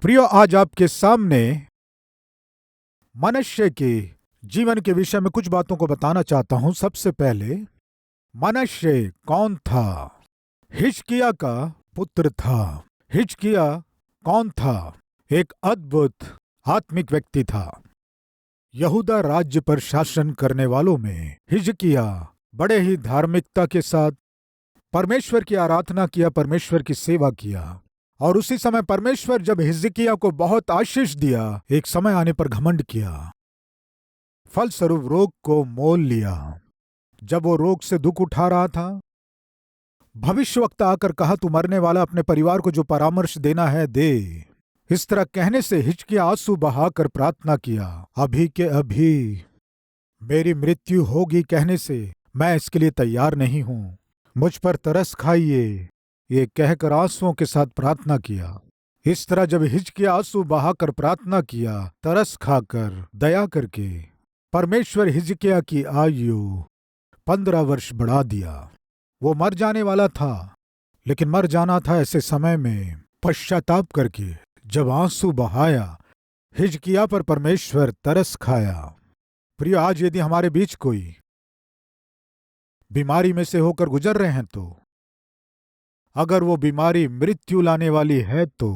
प्रियो, आज आपके सामने मनुष्य के जीवन के विषय में कुछ बातों को बताना चाहता हूं। सबसे पहले, मनुष्य कौन था? हिजकिय्याह का पुत्र था। हिजकिय्याह कौन था? एक अद्भुत आत्मिक व्यक्ति था। यहूदा राज्य पर शासन करने वालों में हिजकिय्याह बड़े ही धार्मिकता के साथ परमेश्वर की आराधना किया, परमेश्वर की सेवा किया। और उसी समय परमेश्वर जब हिजकिय्याह को बहुत आशीष दिया, एक समय आने पर घमंड किया, फलस्वरूप रोग को मोल लिया। जब वो रोग से दुख उठा रहा था, भविष्यवक्ता आकर कहा, तू मरने वाला, अपने परिवार को जो परामर्श देना है दे। इस तरह कहने से हिजकिय्याह आंसू बहाकर प्रार्थना किया, अभी के अभी मेरी मृत्यु होगी कहने से मैं इसके लिए तैयार नहीं हूं, मुझ पर तरस खाइए, ये कहकर आंसुओं के साथ प्रार्थना किया। इस तरह जब हिजकिय्याह आंसू बहाकर प्रार्थना किया, तरस खाकर, दया करके, परमेश्वर हिजकिय्याह की आयु 15 वर्ष बढ़ा दिया। वो मर जाने वाला था, लेकिन मर जाना था ऐसे समय में पश्चाताप करके। जब आंसू बहाया, हिजकिय्याह पर परमेश्वर तरस खाया। प्रिय, आज यदि हमारे बीच कोई बीमारी में से होकर गुजर रहे हैं, तो अगर वो बीमारी मृत्यु लाने वाली है तो,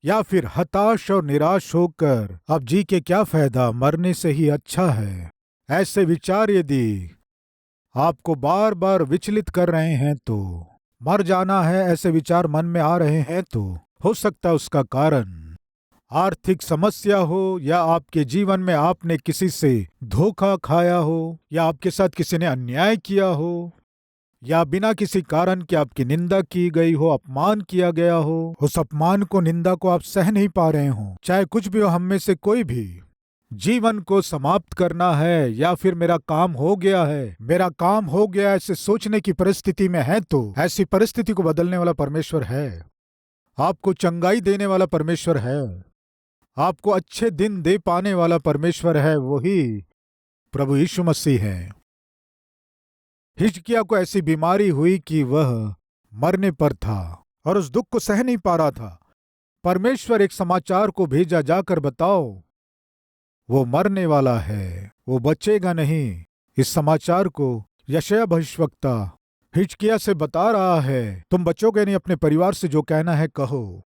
या फिर हताश और निराश होकर अब जी के क्या फायदा, मरने से ही अच्छा है, ऐसे विचार यदि आपको बार बार विचलित कर रहे हैं, तो मर जाना है ऐसे विचार मन में आ रहे हैं, तो हो सकता है उसका कारण आर्थिक समस्या हो, या आपके जीवन में आपने किसी से धोखा खाया हो, या आपके साथ किसी ने अन्याय किया हो, या बिना किसी कारण के आपकी निंदा की गई हो, अपमान किया गया हो। उस अपमान को, निंदा को आप सह नहीं पा रहे हो। चाहे कुछ भी हो, हम में से कोई भी जीवन को समाप्त करना है, या फिर मेरा काम हो गया है, मेरा काम हो गया, ऐसे सोचने की परिस्थिति में है, तो ऐसी परिस्थिति को बदलने वाला परमेश्वर है। आपको चंगाई देने वाला परमेश्वर है। आपको अच्छे दिन दे पाने वाला परमेश्वर है, वही प्रभु यीशु मसीह है। हिजकिय्याह को ऐसी बीमारी हुई कि वह मरने पर था और उस दुख को सह नहीं पा रहा था। परमेश्वर एक समाचार को भेजा, जाकर बताओ वो मरने वाला है, वो बचेगा नहीं। इस समाचार को यशायाह भविष्यवक्ता हिजकिय्याह से बता रहा है, तुम बचोगे नहीं, अपने परिवार से जो कहना है कहो,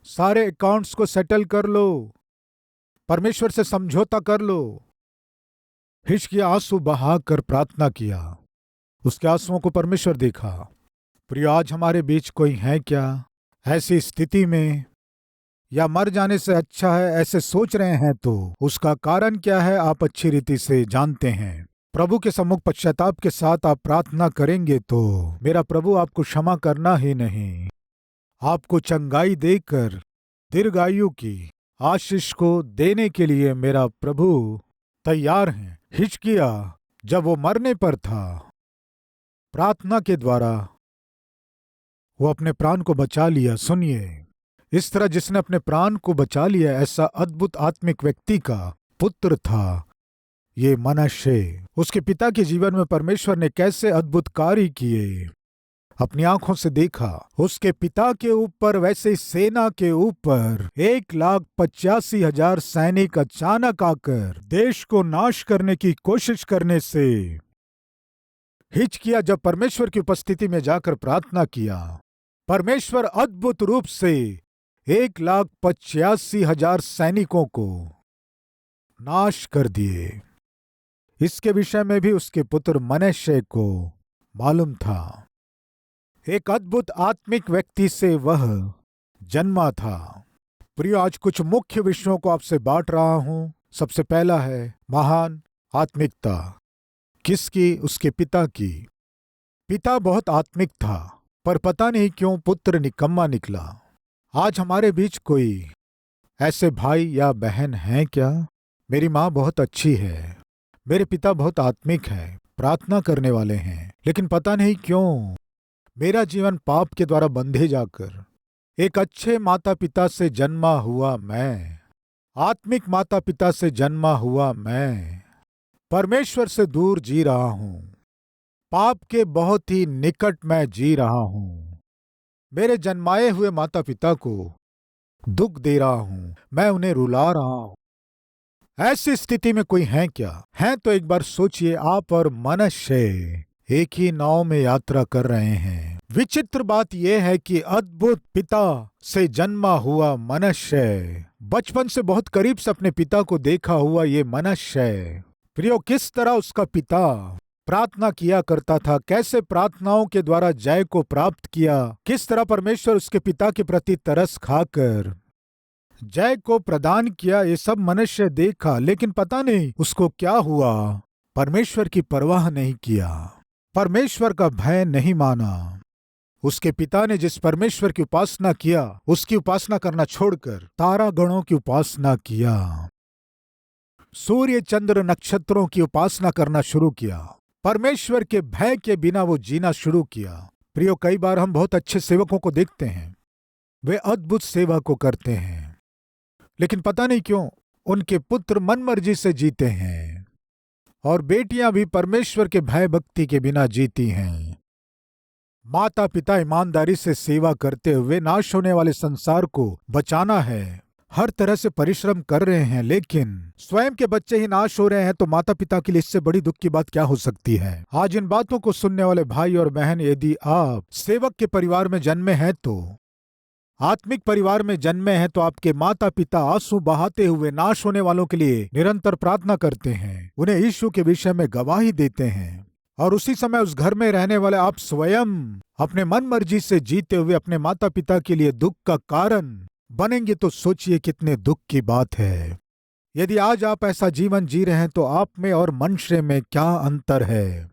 सारे अकाउंट्स को सेटल कर लो, परमेश्वर से समझौता कर लो। हिजकिय्याह आंसू बहाकर प्रार्थना किया, उसके आंसुओं को परमेश्वर देखा। प्रिय, आज हमारे बीच कोई है क्या ऐसी स्थिति में, या मर जाने से अच्छा है ऐसे सोच रहे हैं, तो उसका कारण क्या है आप अच्छी रीति से जानते हैं। प्रभु के सम्मुख पश्चाताप के साथ आप प्रार्थना करेंगे, तो मेरा प्रभु आपको क्षमा करना ही नहीं, आपको चंगाई देकर दीर्घायु की आशीष को देने के लिए मेरा प्रभु तैयार है। हिजकिय्याह जब वो मरने पर था, प्रार्थना के द्वारा वो अपने प्राण को बचा लिया। सुनिए, इस तरह जिसने अपने प्राण को बचा लिया, ऐसा अद्भुत आत्मिक व्यक्ति का पुत्र था ये मनश्शे। उसके पिता के जीवन में परमेश्वर ने कैसे अद्भुत कार्य किए, अपनी आंखों से देखा। उसके पिता के ऊपर, वैसे ही सेना के ऊपर 1,85,000 सैनिक अचानक आकर देश को नाश करने की कोशिश करने से हिजकिय्याह जब परमेश्वर की उपस्थिति में जाकर प्रार्थना किया, परमेश्वर अद्भुत रूप से 1,85,000 सैनिकों को नाश कर दिए। इसके विषय में भी उसके पुत्र मनश्शे को मालूम था। एक अद्भुत आत्मिक व्यक्ति से वह जन्मा था। प्रिय, आज कुछ मुख्य विषयों को आपसे बांट रहा हूं। सबसे पहला है महान आत्मिकता। किसकी? उसके पिता की। पिता बहुत आत्मिक था, पर पता नहीं क्यों पुत्र निकम्मा निकला। आज हमारे बीच कोई ऐसे भाई या बहन हैं क्या? मेरी माँ बहुत अच्छी है, मेरे पिता बहुत आत्मिक है, प्रार्थना करने वाले हैं, लेकिन पता नहीं क्यों मेरा जीवन पाप के द्वारा बंधे जाकर, एक अच्छे माता पिता से जन्मा हुआ मैं, आत्मिक माता पिता से जन्मा हुआ मैं, परमेश्वर से दूर जी रहा हूं, पाप के बहुत ही निकट मैं जी रहा हूं। मेरे जन्माए हुए माता पिता को दुख दे रहा हूं, मैं उन्हें रुला रहा हूं। ऐसी स्थिति में कोई है क्या? है तो एक बार सोचिए, आप और मनुष्य एक ही नाव में यात्रा कर रहे हैं। विचित्र बात यह है कि अद्भुत पिता से जन्मा हुआ मनुष्य, बचपन से बहुत करीब से अपने पिता को देखा हुआ ये मनुष्य, प्रियो, किस तरह उसका पिता प्रार्थना किया करता था, कैसे प्रार्थनाओं के द्वारा जय को प्राप्त किया, किस तरह परमेश्वर उसके पिता के प्रति तरस खाकर जय को प्रदान किया, ये सब मनुष्य देखा। लेकिन पता नहीं उसको क्या हुआ, परमेश्वर की परवाह नहीं किया, परमेश्वर का भय नहीं माना। उसके पिता ने जिस परमेश्वर की उपासना किया, उसकी उपासना करना छोड़कर तारागणों की उपासना किया, सूर्य चंद्र नक्षत्रों की उपासना करना शुरू किया, परमेश्वर के भय के बिना वो जीना शुरू किया। प्रियो, कई बार हम बहुत अच्छे सेवकों को देखते हैं, वे अद्भुत सेवा को करते हैं, लेकिन पता नहीं क्यों उनके पुत्र मनमर्जी से जीते हैं, और बेटियां भी परमेश्वर के भय भक्ति के बिना जीती हैं। माता पिता ईमानदारी से सेवा करते हुए नाश होने वाले संसार को बचाना है, हर तरह से परिश्रम कर रहे हैं, लेकिन स्वयं के बच्चे ही नाश हो रहे हैं, तो माता पिता के लिए इससे बड़ी दुख की बात क्या हो सकती है? आज इन बातों को सुनने वाले भाई और बहन, यदि आप सेवक के परिवार में जन्मे हैं, तो आत्मिक परिवार में जन्मे हैं, तो आपके माता पिता आंसू बहाते हुए नाश होने वालों के लिए निरंतर प्रार्थना करते हैं, उन्हें यीशु के विषय में गवाही देते हैं, और उसी समय उस घर में रहने वाले आप स्वयं अपने मन मर्जी से जीते हुए अपने माता पिता के लिए दुख का कारण बनेंगे, तो सोचिए कितने दुख की बात है। यदि आज आप ऐसा जीवन जी रहे हैं, तो आप में और मनुष्य में क्या अंतर है?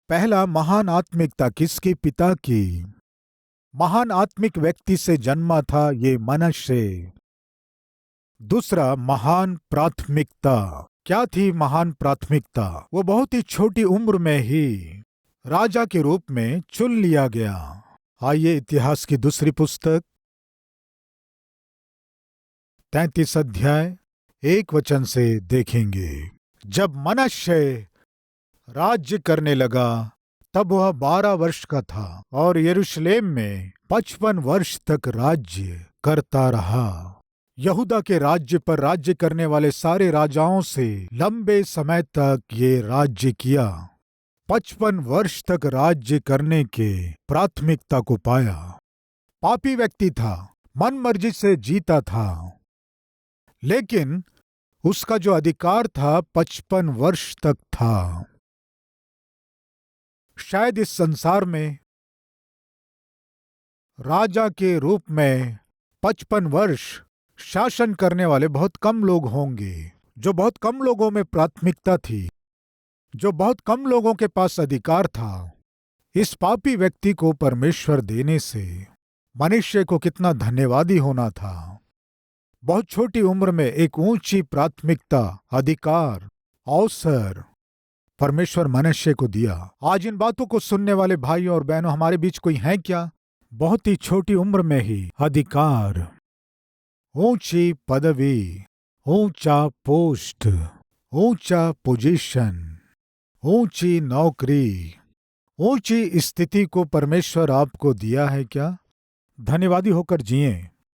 पहला, महान आत्मिकता किसके? पिता की। महान आत्मिक व्यक्ति से जन्मा था ये मनुष्य। दूसरा, महान प्राथमिकता। क्या थी महान प्राथमिकता? वो बहुत ही छोटी उम्र में ही राजा के रूप में चुन लिया गया। आइए इतिहास की दूसरी पुस्तक 33 अध्याय 1 वचन से देखेंगे। जब मनुष्य राज्य करने लगा, तब वह 12 वर्ष का था और यरूशलेम में 55 वर्ष तक राज्य करता रहा। यहूदा के राज्य पर राज्य करने वाले सारे राजाओं से लंबे समय तक ये राज्य किया। 55 वर्ष तक राज्य करने के प्राथमिकता को पाया। पापी व्यक्ति था, मन मर्जी से जीता था, लेकिन उसका जो अधिकार था 55 वर्ष तक था। शायद इस संसार में राजा के रूप में 55 वर्ष शासन करने वाले बहुत कम लोग होंगे, जो बहुत कम लोगों में प्राथमिकता थी, जो बहुत कम लोगों के पास अधिकार था। इस पापी व्यक्ति को परमेश्वर देने से मनुष्य को कितना धन्यवादी होना था। बहुत छोटी उम्र में एक ऊंची प्राथमिकता, अधिकार, अवसर परमेश्वर मनुष्य को दिया। आज इन बातों को सुनने वाले भाइयों और बहनों, हमारे बीच कोई है क्या? बहुत ही छोटी उम्र में ही अधिकार, ऊंची पदवी, ऊंचा पोस्ट, ऊंचा पोजीशन, ऊंची नौकरी, ऊंची स्थिति को परमेश्वर आपको दिया है क्या? धन्यवादी होकर जिए।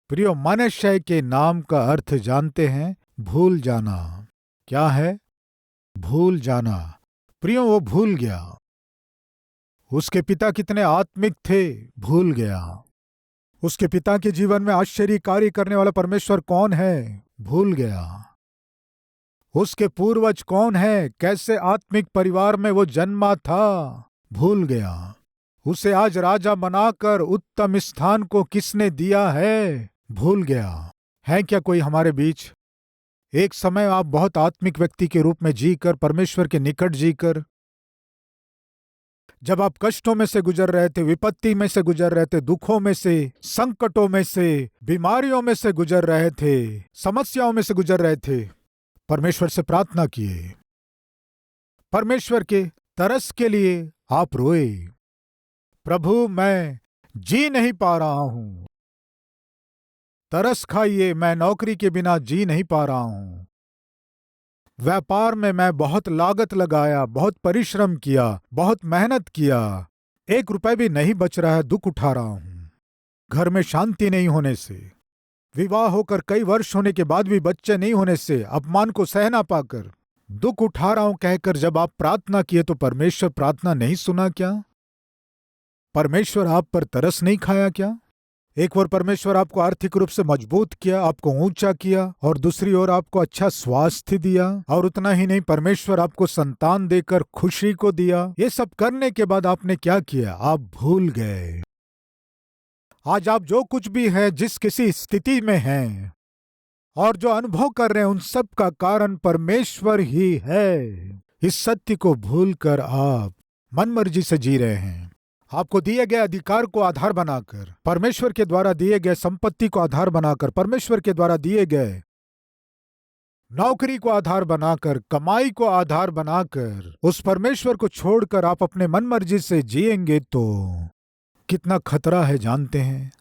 प्रियो, मनुष्य के नाम का अर्थ जानते हैं? भूल जाना। क्या है? भूल जाना। प्रियो, वो भूल गया। उसके पिता कितने आत्मिक थे, भूल गया। उसके पिता के जीवन में आश्चर्य कार्य करने वाला परमेश्वर कौन है, भूल गया। उसके पूर्वज कौन है, कैसे आत्मिक परिवार में वो जन्मा था, भूल गया। उसे आज राजा बनाकर उत्तम स्थान को किसने दिया है, भूल गया। है क्या कोई हमारे बीच? एक समय आप बहुत आत्मिक व्यक्ति के रूप में जीकर, परमेश्वर के निकट जीकर, जब आप कष्टों में से गुजर रहे थे, विपत्ति में से गुजर रहे थे, दुखों में से, संकटों में से, बीमारियों में से गुजर रहे थे, समस्याओं में से गुजर रहे थे, परमेश्वर से प्रार्थना किए, परमेश्वर के तरस के लिए आप रोए, प्रभु मैं जी नहीं पा रहा हूं, तरस खाइए, मैं नौकरी के बिना जी नहीं पा रहा हूं, व्यापार में मैं बहुत लागत लगाया, बहुत परिश्रम किया, बहुत मेहनत किया, 1 रुपए भी नहीं बच रहा है, दुख उठा रहा हूं, घर में शांति नहीं होने से, विवाह होकर कई वर्ष होने के बाद भी बच्चे नहीं होने से अपमान को सह ना पाकर दुख उठा रहा हूं कहकर जब आप प्रार्थना किए तो परमेश्वर प्रार्थना नहीं सुना क्या? परमेश्वर आप पर तरस नहीं खाया क्या? एक ओर परमेश्वर आपको आर्थिक रूप से मजबूत किया, आपको ऊंचा किया, और दूसरी ओर आपको अच्छा स्वास्थ्य दिया, और उतना ही नहीं परमेश्वर आपको संतान देकर खुशी को दिया। ये सब करने के बाद आपने क्या किया? आप भूल गए। आज आप जो कुछ भी है, जिस किसी स्थिति में हैं और जो अनुभव कर रहे हैं, उन सब का कारण परमेश्वर ही है। इस सत्य को भूलकर आप मनमर्जी से जी रहे हैं। आपको दिए गए अधिकार को आधार बनाकर, परमेश्वर के द्वारा दिए गए संपत्ति को आधार बनाकर, परमेश्वर के द्वारा दिए गए नौकरी को आधार बनाकर, कमाई को आधार बनाकर उस परमेश्वर को छोड़कर आप अपने मनमर्जी से जिएंगे तो कितना खतरा है जानते हैं?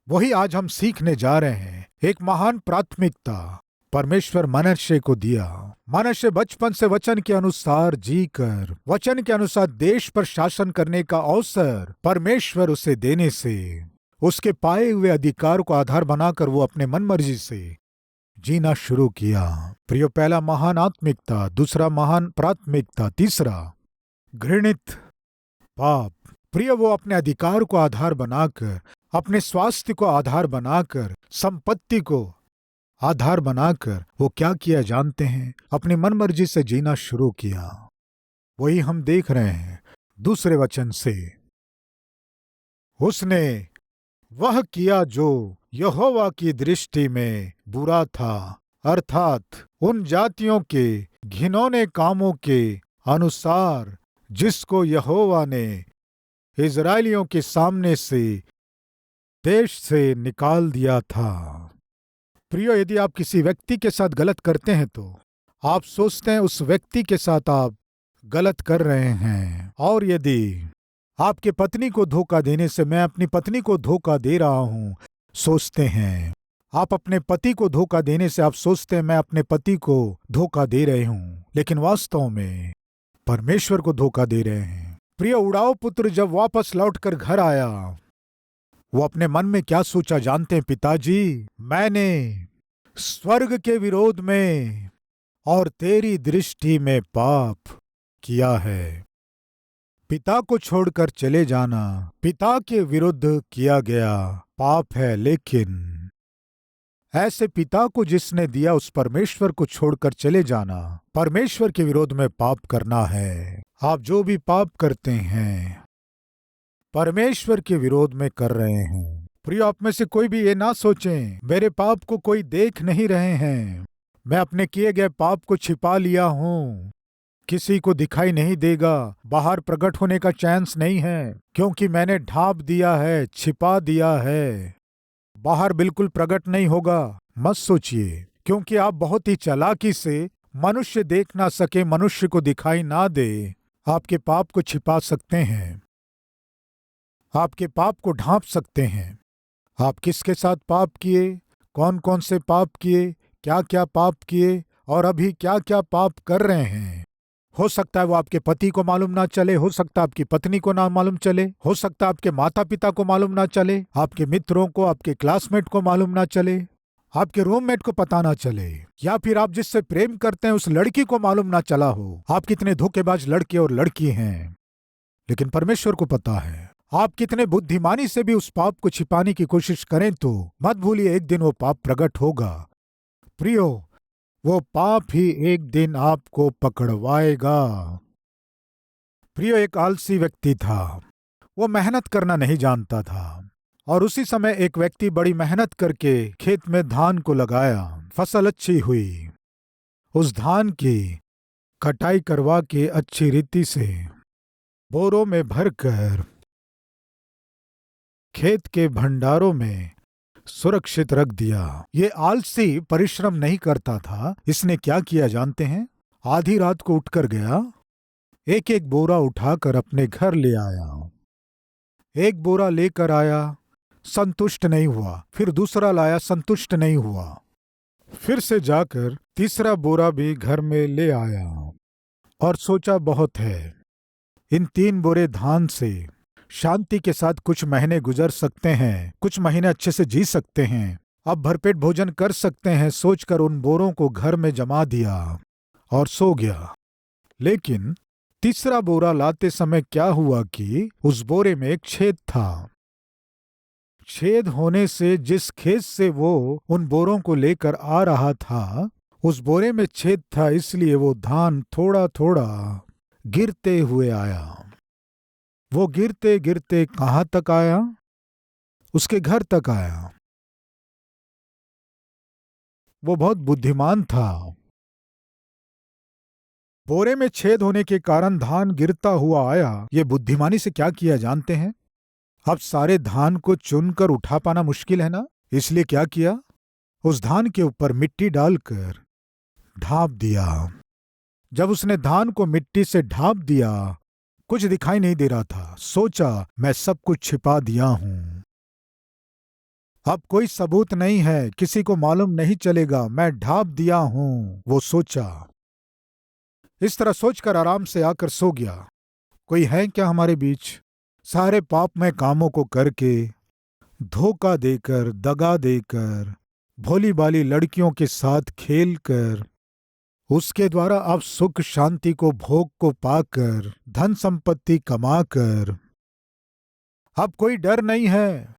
वही आज हम सीखने जा रहे हैं। एक महान प्राथमिकता परमेश्वर मनुष्य को दिया। मनुष्य बचपन से वचन के अनुसार जीकर वचन के अनुसार देश पर शासन करने का अवसर परमेश्वर उसे देने से उसके पाए हुए अधिकार को आधार बनाकर वो अपने मनमर्जी से जीना शुरू किया। प्रियो, पहला महान आत्मिकता, दूसरा महान प्राथमिकता, तीसरा घृणित पाप। प्रियो, वो अपने अधिकार को आधार बनाकर, अपने स्वास्थ्य को आधार बनाकर, संपत्ति को आधार बनाकर वो क्या किया जानते हैं? अपनी मनमर्जी से जीना शुरू किया। वही हम देख रहे हैं दूसरे वचन से। उसने वह किया जो यहोवा की दृष्टि में बुरा था, अर्थात उन जातियों के घिनौने कामों के अनुसार जिसको यहोवा ने इजराइलियों के सामने से देश से निकाल दिया था। प्रियो, यदि आप किसी व्यक्ति के साथ गलत करते हैं तो आप सोचते हैं उस व्यक्ति के साथ आप गलत कर रहे हैं। और यदि आपके पत्नी को धोखा देने से मैं अपनी पत्नी को धोखा दे रहा हूं, सोचते हैं आप अपने पति को धोखा देने से आप सोचते हैं मैं अपने पति को धोखा दे रहे हूं, लेकिन वास्तव में परमेश्वर को धोखा दे रहे हैं। प्रिय, उड़ाऊ पुत्र जब वापस लौटकर घर आया, वो अपने मन में क्या सोचा जानते हैं? पिताजी, मैंने स्वर्ग के विरोध में और तेरी दृष्टि में पाप किया है। पिता को छोड़कर चले जाना पिता के विरुद्ध किया गया पाप है, लेकिन ऐसे पिता को जिसने दिया उस परमेश्वर को छोड़कर चले जाना परमेश्वर के विरोध में पाप करना है। आप जो भी पाप करते हैं परमेश्वर के विरोध में कर रहे हैं। प्रिय, आप में से कोई भी ये ना सोचें मेरे पाप को कोई देख नहीं रहे हैं, मैं अपने किए गए पाप को छिपा लिया हूं, किसी को दिखाई नहीं देगा, बाहर प्रकट होने का चांस नहीं है, क्योंकि मैंने ढांप दिया है, छिपा दिया है, बाहर बिल्कुल प्रकट नहीं होगा। मत सोचिए, क्योंकि आप बहुत ही चालाकी से मनुष्य देख ना सके, मनुष्य को दिखाई ना दे, आपके पाप को छिपा सकते हैं, आपके पाप को ढांप सकते हैं। आप किसके साथ पाप किए, कौन कौन से पाप किए, क्या क्या पाप किए और अभी क्या क्या पाप कर रहे हैं। हो सकता है वो आपके पति को मालूम ना चले, हो सकता है आपकी पत्नी को ना मालूम चले, हो सकता है आपके माता पिता को मालूम ना चले, आपके मित्रों को, आपके क्लासमेट को मालूम ना चले, आपके रूममेट को पता ना चले, या फिर आप जिससे प्रेम करते हैं उस लड़की को मालूम ना चला हो आप कितने धोखेबाज लड़के और लड़की हैं। लेकिन परमेश्वर को पता है। आप कितने बुद्धिमानी से भी उस पाप को छिपाने की कोशिश करें तो मत भूलिए एक दिन वो पाप प्रकट होगा। प्रियो, वो पाप ही एक दिन आपको पकड़वाएगा। प्रियो, एक आलसी व्यक्ति था, वो मेहनत करना नहीं जानता था, और उसी समय एक व्यक्ति बड़ी मेहनत करके खेत में धान को लगाया, फसल अच्छी हुई। उस धान की कटाई करवा के अच्छी रीति से बोरों में भरकर खेत के भंडारों में सुरक्षित रख दिया। ये आलसी परिश्रम नहीं करता था। इसने क्या किया जानते हैं? आधी रात को उठकर गया, एक एक बोरा उठाकर अपने घर ले आया। एक बोरा लेकर आया, संतुष्ट नहीं हुआ, फिर दूसरा लाया, संतुष्ट नहीं हुआ, फिर से जाकर तीसरा बोरा भी घर में ले आया और सोचा बहुत है, इन 3 बोरे धान से शांति के साथ कुछ महीने गुजर सकते हैं, कुछ महीने अच्छे से जी सकते हैं, अब भरपेट भोजन कर सकते हैं सोचकर उन बोरों को घर में जमा दिया और सो गया। लेकिन तीसरा बोरा लाते समय क्या हुआ कि उस बोरे में एक छेद था। छेद होने से जिस खेत से वो उन बोरों को लेकर आ रहा था, उस बोरे में छेद था, इसलिए वो धान थोड़ा थोड़ा गिरते हुए आया। वो गिरते गिरते कहां तक आया? उसके घर तक आया। वो बहुत बुद्धिमान था। बोरे में छेद होने के कारण धान गिरता हुआ आया। ये बुद्धिमानी से क्या किया जानते हैं? अब सारे धान को चुनकर उठा पाना मुश्किल है ना, इसलिए क्या किया? उस धान के ऊपर मिट्टी डालकर ढांप दिया। जब उसने धान को मिट्टी से ढांप दिया, कुछ दिखाई नहीं दे रहा था। सोचा, मैं सब कुछ छिपा दिया हूं, अब कोई सबूत नहीं है, किसी को मालूम नहीं चलेगा, मैं ढांप दिया हूं। वो सोचा। इस तरह सोचकर आराम से आकर सो गया। कोई है क्या हमारे बीच? सारे पापमय कामों को करके, धोखा देकर, दगा देकर, भोली भाली लड़कियों के साथ खेलकर, उसके द्वारा आप सुख शांति को, भोग को पाकर, धन संपत्ति कमाकर अब कोई डर नहीं है,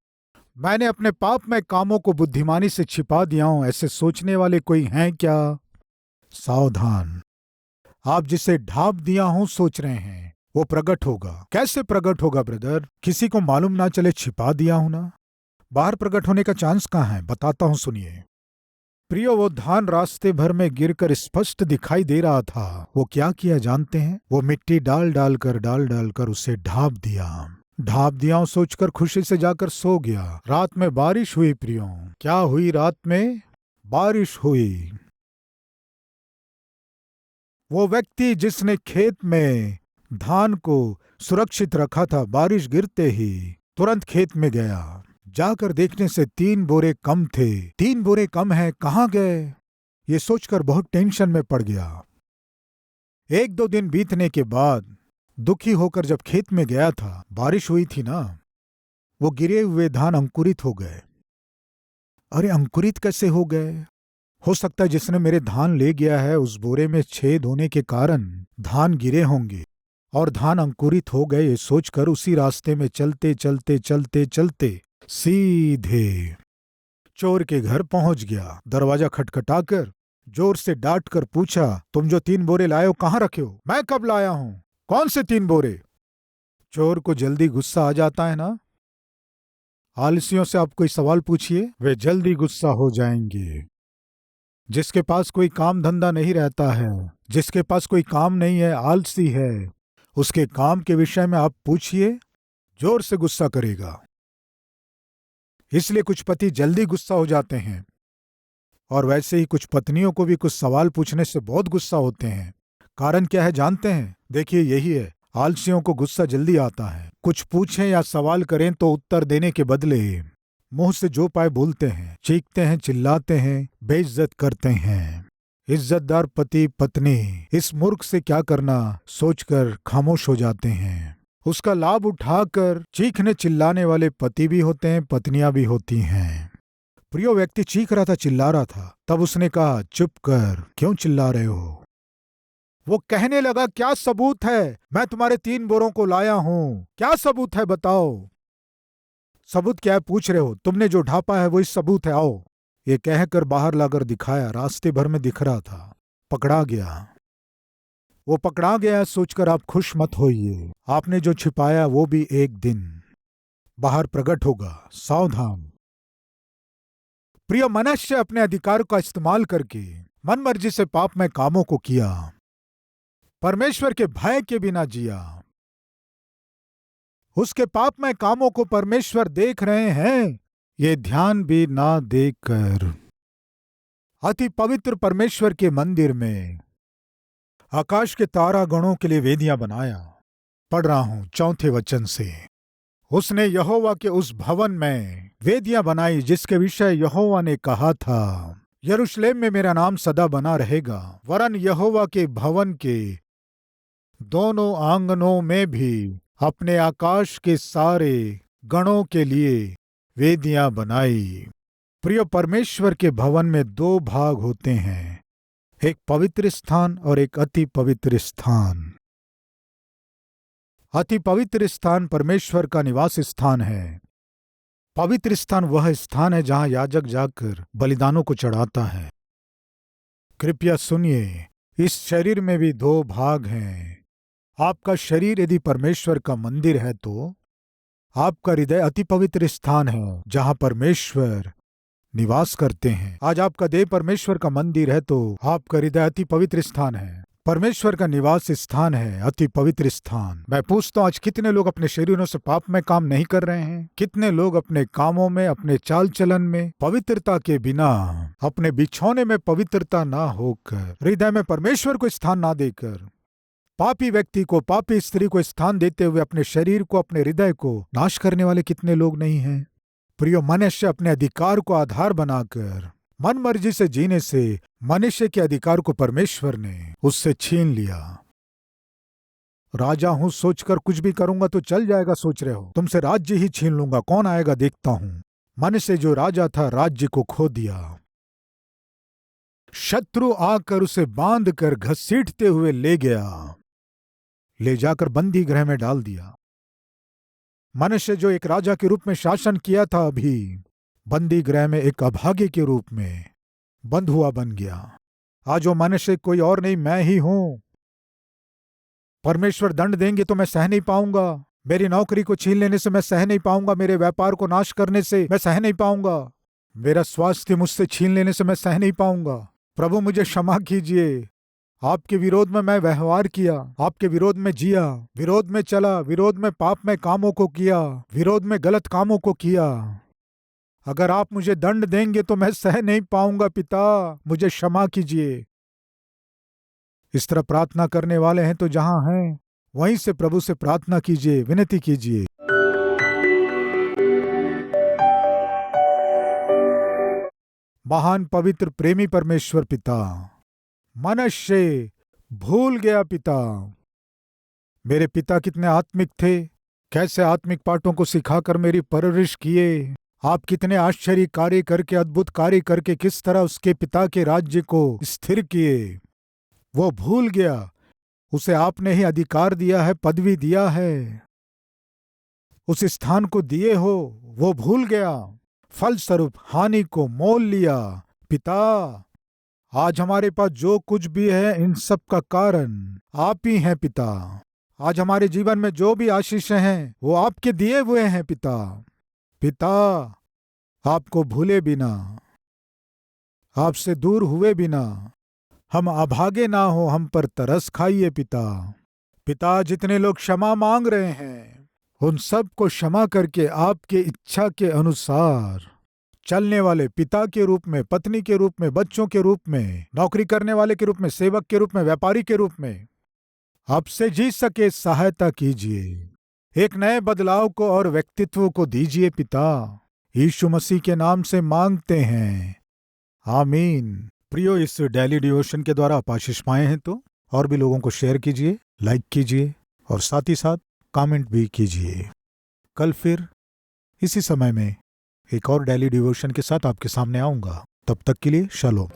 मैंने अपने पापमय कामों को बुद्धिमानी से छिपा दिया हूं, ऐसे सोचने वाले कोई हैं क्या? सावधान, आप जिसे ढांप दिया हूं सोच रहे हैं, वो प्रकट होगा। कैसे प्रकट होगा ब्रदर? किसी को मालूम ना चले, छिपा दिया हूं ना। बाहर प्रकट होने का चांस कहां है? बताता हूं, सुनिए। प्रियो, वो धान रास्ते भर में गिरकर स्पष्ट दिखाई दे रहा था। वो क्या किया जानते हैं? वो मिट्टी डाल डालकर उसे ढांप दिया और सोचकर खुशी से जाकर सो गया। रात में बारिश हुई प्रियो। क्या हुई? रात में बारिश हुई। वो व्यक्ति जिसने खेत में धान को सुरक्षित रखा था, बारिश गिरते ही तुरंत खेत में गया। जाकर देखने से 3 बोरे कम थे। 3 बोरे कम है, कहां गए? ये सोचकर बहुत टेंशन में पड़ गया। 1-2 दिन बीतने के बाद दुखी होकर जब खेत में गया था, बारिश हुई थी ना, वो गिरे हुए धान अंकुरित हो गए। अरे अंकुरित कैसे हो गए? हो सकता है जिसने मेरे धान ले गया है, उस बोरे में छेद होने के कारण धान गिरे होंगे और धान अंकुरित हो गए। ये सोचकर उसी रास्ते में चलते चलते चलते चलते सीधे चोर के घर पहुंच गया। दरवाजा खटखटाकर जोर से डांट कर पूछा, तुम जो 3 बोरे लाए हो कहां रखे हो? मैं कब लाया हूं? कौन से 3 बोरे? चोर को जल्दी गुस्सा आ जाता है ना। आलसियों से आप कोई सवाल पूछिए, वे जल्दी गुस्सा हो जाएंगे। जिसके पास कोई काम धंधा नहीं रहता है, जिसके पास कोई काम नहीं है, आलसी है, उसके काम के विषय में आप पूछिए, जोर से गुस्सा करेगा। इसलिए कुछ पति जल्दी गुस्सा हो जाते हैं और वैसे ही कुछ पत्नियों को भी कुछ सवाल पूछने से बहुत गुस्सा होते हैं। कारण क्या है जानते हैं? देखिए, यही है, आलसियों को गुस्सा जल्दी आता है। कुछ पूछें या सवाल करें तो उत्तर देने के बदले मुंह से जो पाए बोलते हैं, चीखते हैं, चिल्लाते हैं, बेइज्जत करते हैं। इज्जतदार पति पत्नी इस मूर्ख से क्या करना सोचकर खामोश हो जाते हैं। उसका लाभ उठाकर चीखने चिल्लाने वाले पति भी होते हैं, पत्नियां भी होती हैं। प्रियो, व्यक्ति चीख रहा था, चिल्ला रहा था। तब उसने कहा, चुप कर, क्यों चिल्ला रहे हो? वो कहने लगा, क्या सबूत है? मैं तुम्हारे 3 बोरों को लाया हूं, क्या सबूत है बताओ? सबूत क्या है पूछ रहे हो? तुमने जो ढापा है वही सबूत है, आओ। ये कहकर बाहर लाकर दिखाया। रास्ते भर में दिख रहा था। पकड़ा गया। वो पकड़ा गया सोचकर आप खुश मत होइए। आपने जो छिपाया वो भी एक दिन बाहर प्रकट होगा, सावधान। प्रिय, मनुष्य अपने अधिकार का इस्तेमाल करके मन मर्जी से पाप में कामों को किया, परमेश्वर के भय के बिना जिया। उसके पाप में कामों को परमेश्वर देख रहे हैं, ये ध्यान भी ना देकर अति पवित्र परमेश्वर के मंदिर में आकाश के तारा गणों के लिए वेदियां बनाया। पढ़ रहा हूं 4 वचन से। उसने यहोवा के उस भवन में वेदियां बनाई जिसके विषय यहोवा ने कहा था, यरूशलेम में मेरा नाम सदा बना रहेगा। वरन यहोवा के भवन के दोनों आंगनों में भी अपने आकाश के सारे गणों के लिए वेदियां बनाई। प्रिय, परमेश्वर के भवन में दो भाग होते हैं, एक पवित्र स्थान और एक अति पवित्र स्थान। अति पवित्र स्थान परमेश्वर का निवास स्थान है। पवित्र स्थान वह स्थान है जहां याजक जाकर बलिदानों को चढ़ाता है। कृपया सुनिए, इस शरीर में भी दो भाग हैं। आपका शरीर यदि परमेश्वर का मंदिर है तो आपका हृदय अति पवित्र स्थान है जहां परमेश्वर निवास करते हैं। आज आपका देह परमेश्वर का मंदिर है तो आपका हृदय अति पवित्र स्थान है, परमेश्वर का निवास स्थान है, अति पवित्र स्थान। मैं पूछता हूं, आज कितने लोग अपने शरीरों से पाप में काम नहीं कर रहे हैं? कितने लोग अपने कामों में, अपने चाल चलन में पवित्रता के बिना, अपने बिछौने में पवित्रता ना होकर, हृदय में परमेश्वर को स्थान ना देकर, पापी व्यक्ति को, पापी स्त्री को स्थान देते हुए अपने शरीर को, अपने हृदय को नाश करने वाले कितने लोग नहीं हैं? प्रियो, मनुष्य अपने अधिकार को आधार बनाकर मन मर्जी से जीने से मनुष्य के अधिकार को परमेश्वर ने उससे छीन लिया। राजा हूं सोचकर कुछ भी करूंगा तो चल जाएगा, सोच रहे हो? तुमसे राज्य ही छीन लूंगा, कौन आएगा देखता हूं। मनुष्य जो राजा था, राज्य को खो दिया। शत्रु आकर उसे बांध कर घसीटते हुए ले गया, ले जाकर बंदी गृह में डाल दिया। मनुष्य जो एक राजा के रूप में शासन किया था, अभी बंदी गृह में एक अभागे के रूप में बंधुआ बन गया। आज वो मनुष्य कोई और नहीं, मैं ही हूं। परमेश्वर दंड देंगे तो मैं सह नहीं पाऊंगा। मेरी नौकरी को छीन लेने से मैं सह नहीं पाऊंगा। मेरे व्यापार को नाश करने से मैं सह नहीं पाऊंगा। मेरा स्वास्थ्य मुझसे छीन लेने से मैं सह नहीं पाऊंगा। प्रभु मुझे क्षमा कीजिए। आपके विरोध में मैं व्यवहार किया, आपके विरोध में जिया, विरोध में चला, विरोध में पाप में कामों को किया, विरोध में गलत कामों को किया। अगर आप मुझे दंड देंगे तो मैं सह नहीं पाऊंगा। पिता मुझे क्षमा कीजिए। इस तरह प्रार्थना करने वाले हैं तो जहां हैं वहीं से प्रभु से प्रार्थना कीजिए, विनती कीजिए। महान पवित्र प्रेमी परमेश्वर पिता, मनुष्य भूल गया पिता। मेरे पिता कितने आत्मिक थे, कैसे आत्मिक पाठों को सिखाकर मेरी परवरिश किए। आप कितने आश्चर्य कार्य करके, अद्भुत कार्य करके किस तरह उसके पिता के राज्य को स्थिर किए। वो भूल गया। उसे आपने ही अधिकार दिया है, पदवी दिया है, उस स्थान को दिए हो, वो भूल गया। फलस्वरूप हानि को मोल लिया। पिता, आज हमारे पास जो कुछ भी है, इन सब का कारण आप ही हैं पिता। आज हमारे जीवन में जो भी आशीषें हैं वो आपके दिए हुए हैं पिता। पिता, आपको भूले बिना, आपसे दूर हुए बिना हम अभागे ना हो, हम पर तरस खाइए पिता। पिता, जितने लोग क्षमा मांग रहे हैं उन सब को क्षमा करके आपके इच्छा के अनुसार चलने वाले पिता के रूप में, पत्नी के रूप में, बच्चों के रूप में, नौकरी करने वाले के रूप में, सेवक के रूप में, व्यापारी के रूप में आपसे जी सके सहायता कीजिए। एक नए बदलाव को और व्यक्तित्व को दीजिए पिता। यीशु मसीह के नाम से मांगते हैं, आमीन। प्रियो, इस डेली डिवोशन के द्वारा आप आशीष पाए हैं तो और भी लोगों को शेयर कीजिए, लाइक कीजिए और साथ ही साथ कमेंट भी कीजिए। कल फिर इसी समय में एक और डेली डिवोशन के साथ आपके सामने आऊंगा। तब तक के लिए शालोम।